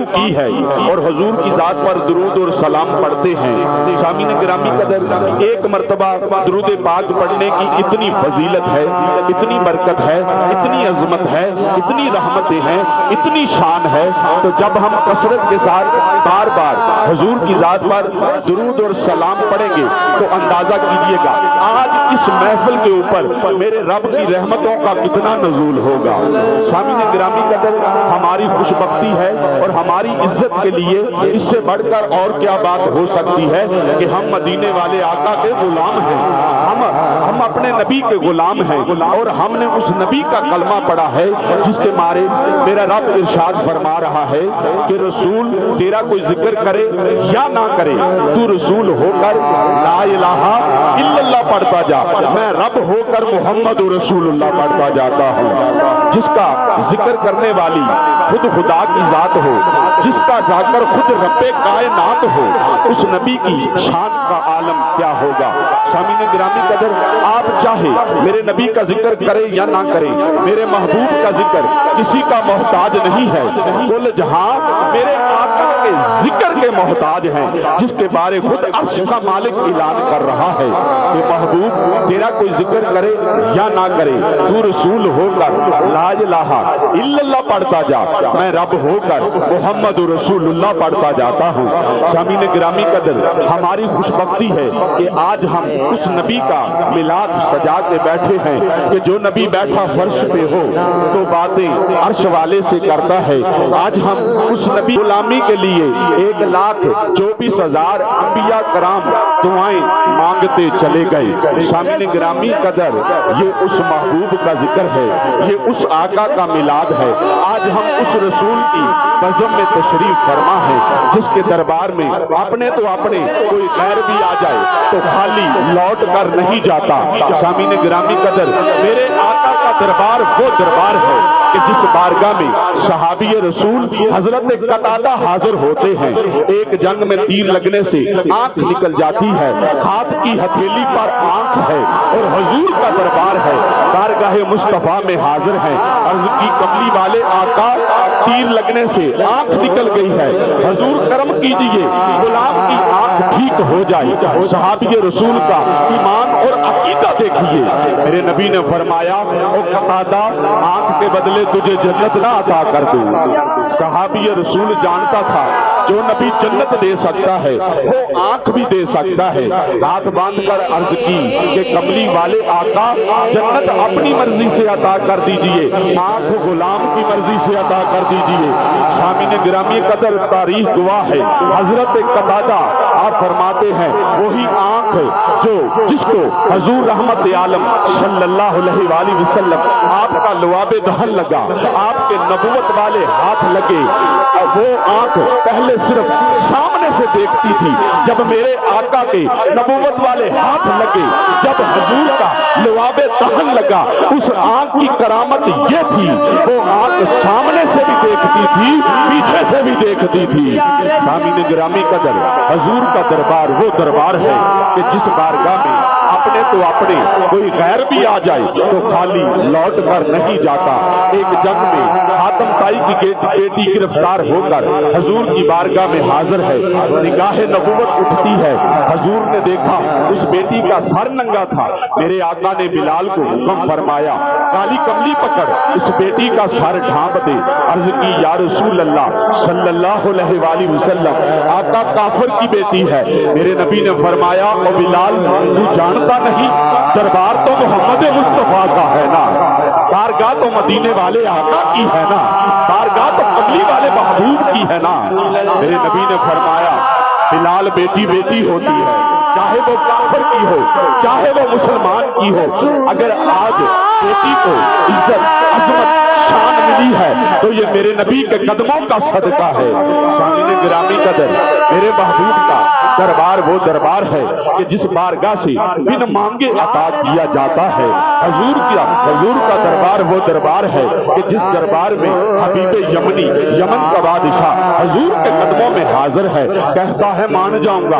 شروع کی ہے اور حضور کی ذات پر درود اور سلام پڑھتے ہیں۔ سامعین گرامی قدر، ایک مرتبہ درود پاک پڑھنے کی اتنی فضیلت ہے، اتنی برکت ہے، اتنی عظمت ہے، اتنی رحمتیں ہیں، اتنی شان ہے، تو جب ہم کثرت کے ساتھ بار بار حضور کی ذات پر درود اور سلام پڑھیں گے تو اندازہ کیجئے گا آج اس محفل کے اوپر میرے رب کی رحمتوں کا کتنا نزول ہوگا۔ سامعین گرامی قدر، ہماری خوش بختی ہے اور ہماری عزت کے لیے اس سے بڑھ کر اور کیا بات ہو سکتی ہے کہ ہم مدینے والے آقا کے غلام ہیں، ہم اپنے نبی کے غلام ہیں اور ہم نے اس نبی کا کلمہ پڑھا ہے جس کے مارے میرا رب ارشاد فرما رہا ہے کہ رسول تیرا کوئی ذکر کرے یا نہ کرے، تو رسول ہو کر لا الہ الا اللہ پڑھتا جا، میں رب ہو کر محمد رسول اللہ پڑھتا جاتا ہوں۔ جس کا ذکر کرنے والی خود خدا کی ذات ہو، جس کا ذاکر خود رب کائنات ہو، اس نبی کی شان کا عالم کیا ہوگا۔ سامعین گرامی قدر، آپ چاہے میرے نبی کا ذکر کرے یا نہ کرے، میرے محبوب کا ذکر کسی کا محتاج نہیں ہے، کل جہاں میرے آقا کے ذکر کے محتاج ہیں، جس کے بارے خود عرش کا مالک اعلان کر رہا ہے کہ محبوب تیرا کوئی ذکر کرے یا نہ کرے، تو رسول ہو کر لا الہ الا اللہ پڑھتا جا، میں رب ہو کر محمد رسول اللہ پڑھتا جاتا ہوں۔ سامعین گرامی قدر، ہماری خوش بختی ہے کہ آج ہم اس نبی کا میلاد سجا کے بیٹھے ہیں کہ جو نبی بیٹھا فرش پہ ہو تو باتیں عرش والے سے کرتا ہے۔ آج ہم اس نبی غلامی کے لیے 1,24,000 انبیاء کرام دعائیں مانگتے چلے گئے۔ سامعین گرامی قدر، یہ اس محبوب کا ذکر ہے، یہ اس آقا کا میلاد ہے۔ آج ہم اس رسول کی بزم میں تشریف فرما ہے جس کے دربار میں اپنے تو اپنے کوئی غیر بھی آ جائے تو خالی لوٹ کر نہیں جاتا۔ سامعین گرامی قدر، میرے آقا کا دربار وہ دربار ہے کہ جس بارگاہ میں صحابی رسول حضرت قتادہ حاضر ہوتے ہیں، ایک جنگ میں تیر لگنے سے آنکھ نکل جاتی ہے، ہاتھ کی ہتھیلی پر آنکھ ہے اور حضور کا دربار ہے، بارگاہ مصطفیٰ میں حاضر ہیں۔ عرض کی کملی والے آقا، تیر لگنے سے آنکھ نکل گئی ہے، حضور کرم کیجئے غلام کی آنکھ ٹھیک ہو جائے۔ صحابی رسول کا ایمان اور عقیدہ دیکھیے، میرے نبی نے فرمایا او قتادہ، آنکھ کے بدلے تجھے جنت نہ عطا کر دوں۔ صحابی رسول جانتا تھا جو نبی جنت دے سکتا ہے وہ آنکھ بھی دے سکتا ہے۔ ہاتھ باندھ کر عرض کی کہ کملی والے آقا، جنت اپنی مرضی سے عطا کر دیجئے، آنکھ غلام کی مرضی سے عطا کر دیجئے۔ سامعین گرامی قدر، تاریخ گواہ ہے، حضرت قتادہ آپ فرماتے ہیں وہی آنکھ جس کو حضور رحمت عالم صلی اللہ علیہ وآلہ وسلم آپ کا لواب دہن لگا، آپ کے نبوت والے ہاتھ لگے، وہ آنکھ پہلے صرف سامنے سے دیکھتی تھی، جب میرے آقا کے نبوت والے ہاتھ لگے، جب حضور کا لواب دہن لگا، اس آنکھ کی کرامت یہ تھی، وہ آنکھ سامنے سے بھی دیکھتی تھی، پیچھے سے بھی دیکھتی تھی۔ سامعین گرامی قدر، حضور کا دربار وہ دربار ہے کہ جس بارگاہ میں اپنے تو اپنے کوئی غیر بھی آ جائے تو خالی لوٹ کر نہیں جاتا۔ ایک جنگ میں حاتم طائی کی بیٹی گرفتار ہو کر حضور کی بارگاہ میں حاضر ہے، نگاہ نبوت اٹھتی ہے، حضور نے دیکھا اس بیٹی کا سر ننگا تھا، میرے آقا نے بلال کو حکم فرمایا کالی کملی پکڑ اس بیٹی کا سر ڈھانپ دے۔ عرض کی یا رسول اللہ صلی اللہ علیہ وآلہ وسلم، آقا کافر کی بیٹی ہے۔ میرے نبی نے فرمایا او بلال، تو جانتا نہیں دربار تو محمد مصطفیٰ کا ہے نا، بارگاہ تو مدینے والے آقا کی ہے نا، بارگاہ تو کملی والے محبوب کی ہے نا۔ میرے نبی نے فرمایا بلال، بیٹی بیٹی ہوتی ہے، چاہے وہ کافر کی ہو چاہے وہ مسلمان کی ہو، اگر آج بیٹی کو عزت عظمت شان ملی ہے تو یہ میرے نبی کے قدموں کا صدقہ ہے۔ سامعین گرامی قدر، میرے محبوب کا دربار وہ دربار ہے کہ جس بارگاہ سے بن مانگے عطا کیا جاتا ہے۔ حضور کا دربار وہ دربار ہے کہ جس دربار میں حبیب یمنی، یمن کا بادشاہ حضور کے قدموں میں حاضر ہے، کہتا ہے مان جاؤں گا